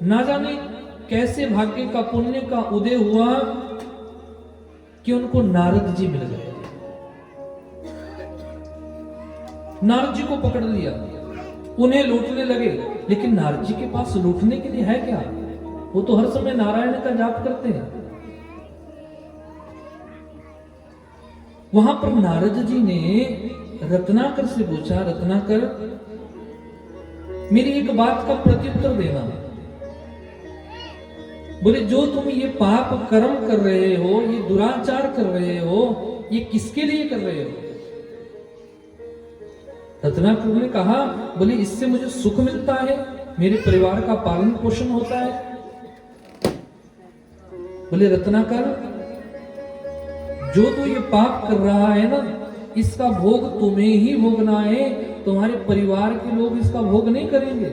ना जाने कैसे भाग्य का पुण्य का उदय हुआ कि उनको नारद जी मिल गए। नारद जी को पकड़ लिया, उन्हें लूटने लगे, लेकिन नारद जी के पास लूटने के लिए है क्या? वो तो हर समय नारायण का जाप करते हैं। वहां पर नारद जी ने रत्नाकर से पूछा, रत्नाकर मेरी एक बात का प्रत्युत्तर देना। बोले जो तुम ये पाप कर्म कर रहे हो, ये दुराचार कर रहे हो, ये किसके लिए कर रहे हो? रत्नाकर ने कहा, बोले इससे मुझे सुख मिलता है, मेरे परिवार का पालन पोषण होता है। बोले रत्नाकर जो तू ये पाप कर रहा है ना, इसका भोग तुम्हें ही भोगना है, तुम्हारे परिवार के लोग इसका भोग नहीं करेंगे।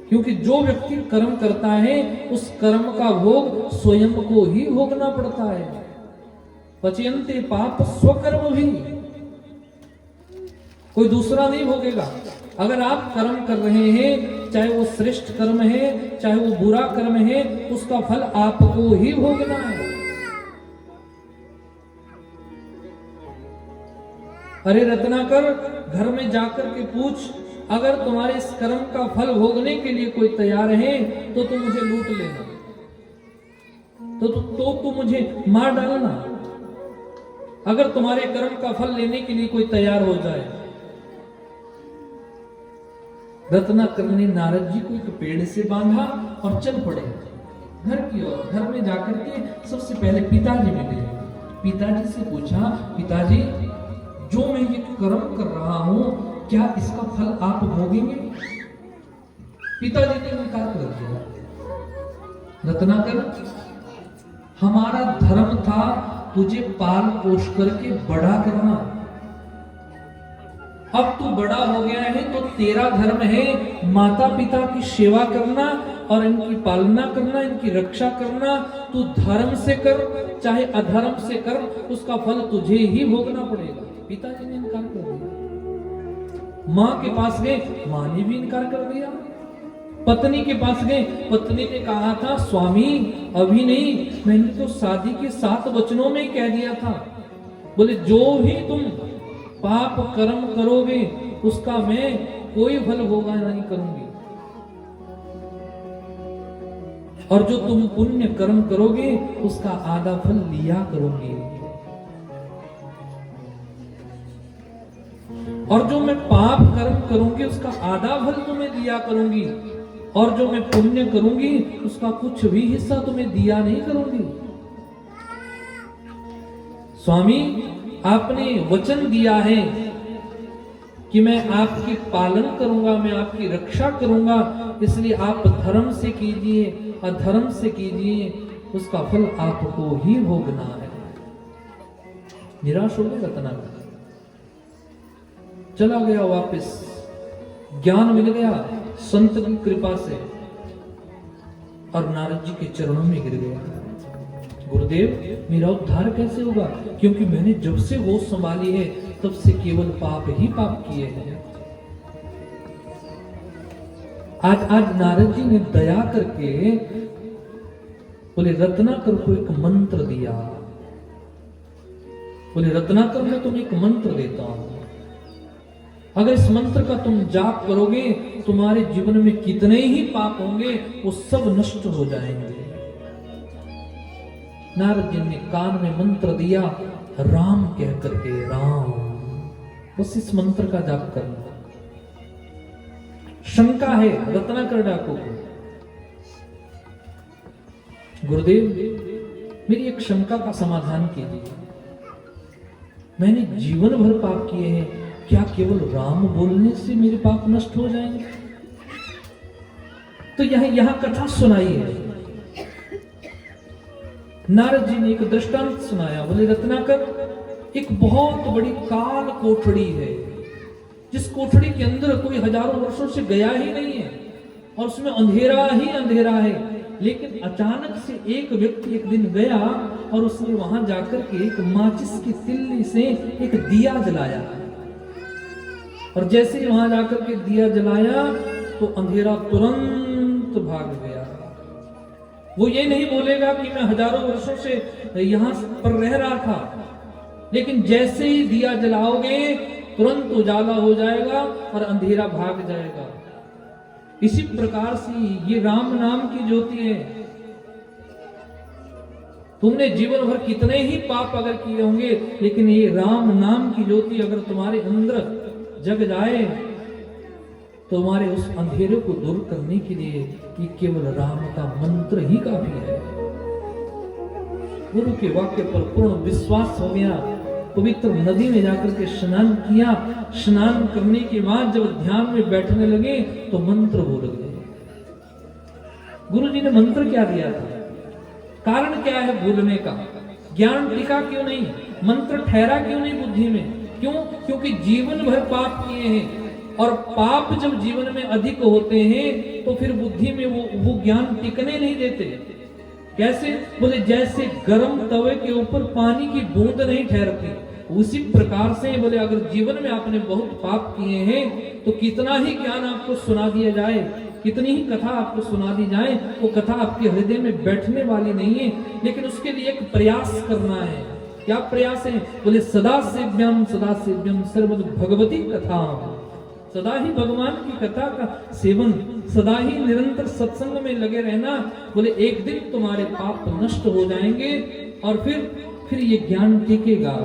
क्योंकि जो व्यक्ति कर्म करता है उस कर्म का भोग स्वयं को ही भोगना पड़ता है। पचयन्ते पाप स्वकर्म भी, कोई दूसरा नहीं भोगेगा। अगर आप कर्म कर रहे हैं, चाहे वो श्रेष्ठ कर्म है चाहे वो बुरा कर्म है, उसका फल आपको ही भोगना है। अरे रत्नाकर, घर में जाकर के पूछ, अगर तुम्हारे इस कर्म का फल भोगने के लिए कोई तैयार है तो तुम मुझे लूट लेना, तो तुम मुझे मार डालना। अगर तुम्हारे कर्म का फल लेने के लिए कोई तैयार हो जाए। रत्नाकर ने नारद जी को एक पेड़ से बांधा और चल पड़े घर की ओर। घर में जाकर के सबसे पहले पिताजी मिले। पिताजी से पूछा, पिताजी जो मैं ये कर्म कर रहा हूं, क्या इसका फल आप भोगेंगे? पिताजी ने इनकार कर दिया। रत्नाकर, हमारा धर्म था तुझे पाल पोष करके बड़ा करना। अब तू बड़ा हो गया है तो तेरा धर्म है माता पिता की सेवा करना और इनकी पालना करना, इनकी रक्षा करना। तू धर्म से कर चाहे अधर्म से कर, उसका फल तुझे ही भोगना पड़ेगा। पिताजी ने इनकार कर दिया। मां के पास गए, मां ने भी इनकार कर दिया। पत्नी के पास गए, पत्नी ने कहा था, स्वामी अभी नहीं, मैंने तो शादी के 7 वचनों में ही कह दिया था। बोले जो ही तुम पाप कर्म करोगे उसका मैं कोई फल भोगा नहीं करूंगी, और जो तुम पुण्य कर्म करोगे उसका आधा फल लिया करूंगी, और जो मैं पाप कर्म करूंगी उसका आधा फल तुम्हें दिया करूंगी, और जो मैं पुण्य करूंगी उसका कुछ भी हिस्सा तुम्हें दिया नहीं करूंगी। स्वामी आपने वचन दिया है कि मैं आपकी पालन करूंगा, मैं आपकी रक्षा करूंगा, इसलिए आप धर्म से कीजिए, अधर्म से कीजिए, उसका फल आपको ही भोगना है। निराश हो गया रत्नाकर, चला गया वापस। ज्ञान मिल गया संत की कृपा से और नारद जी के चरणों में गिर गया। गुरुदेव मेरा उद्धार कैसे होगा? क्योंकि मैंने जब से होश संभाली है तब से केवल पाप ही पाप किए हैं। आज नारद जी ने दया करके बोले रत्नाकर को एक मंत्र दिया। बोले रत्नाकर मैं तुम्हें एक मंत्र देता हूं, अगर इस मंत्र का तुम जाप करोगे तुम्हारे जीवन में कितने ही पाप होंगे वो सब नष्ट हो जाएंगे। नारद जी ने कान में मंत्र दिया, राम कह करके, राम, बस इस मंत्र का जाप करना। शंका है रत्नाकर डाकू को, गुरुदेव मेरी एक शंका का समाधान कीजिए। मैंने जीवन भर पाप किए हैं, क्या केवल राम बोलने से मेरे पाप नष्ट हो जाएंगे? तो यहां कथा सुनाई है। नारद जी ने एक दृष्टांत सुनाया। बोले रत्नाकर एक बहुत बड़ी काल कोठड़ी है, जिस कोठड़ी के अंदर कोई हजारों वर्षों से गया ही नहीं है और उसमें अंधेरा ही अंधेरा है, लेकिन अचानक से एक व्यक्ति एक दिन गया और उसने वहां जाकर के एक माचिस की तिल्ली से एक दिया जलाया, और जैसे ही वहां जाकर के दिया जलाया तो अंधेरा तुरंत भाग गया। वो ये नहीं बोलेगा कि मैं हजारों वर्षों से यहां पर रह रहा था, लेकिन जैसे ही दिया जलाओगे तुरंत उजाला हो जाएगा और अंधेरा भाग जाएगा। इसी प्रकार से ये राम नाम की ज्योति है। तुमने जीवन भर कितने ही पाप अगर किए होंगे, लेकिन ये राम नाम की ज्योति अगर तुम्हारे अंदर जग जाए तो तुम्हारे उस अंधेरे को दूर करने के लिए ये केवल राम का मंत्र ही काफी है। गुरु के वाक्य पर पूर्ण विश्वास हो गया, पवित्र नदी में जाकर के स्नान किया। स्नान करने के बाद जब ध्यान में बैठने लगे तो मंत्र भूल गए। गुरु जी ने मंत्र क्या दिया था? कारण क्या है भूलने का? ज्ञान टिका क्यों नहीं? मंत्र ठहरा क्यों नहीं बुद्धि में? क्यों? क्योंकि जीवन भर पाप किए हैं, और पाप जब जीवन में अधिक होते हैं तो फिर बुद्धि में वो ज्ञान टिकने नहीं देते। कैसे? बोले जैसे गर्म तवे के ऊपर पानी की बूंद नहीं ठहरती, उसी प्रकार से बोले अगर जीवन में आपने बहुत पाप किए हैं तो कितना ही ज्ञान आपको सुना दिया जाए, कितनी ही कथा आपको सुना दी जाए, वो कथा आपके हृदय में बैठने वाली नहीं है। लेकिन उसके लिए एक प्रयास करना है। क्या प्रयास है? बोले सदा सेव्यम सर्वद भगवती कथा, सदा ही भगवान की कथा का सेवन, सदा ही निरंतर सत्संग में लगे रहना। बोले एक दिन तुम्हारे पाप नष्ट हो जाएंगे और फिर ये ज्ञान टिकेगा।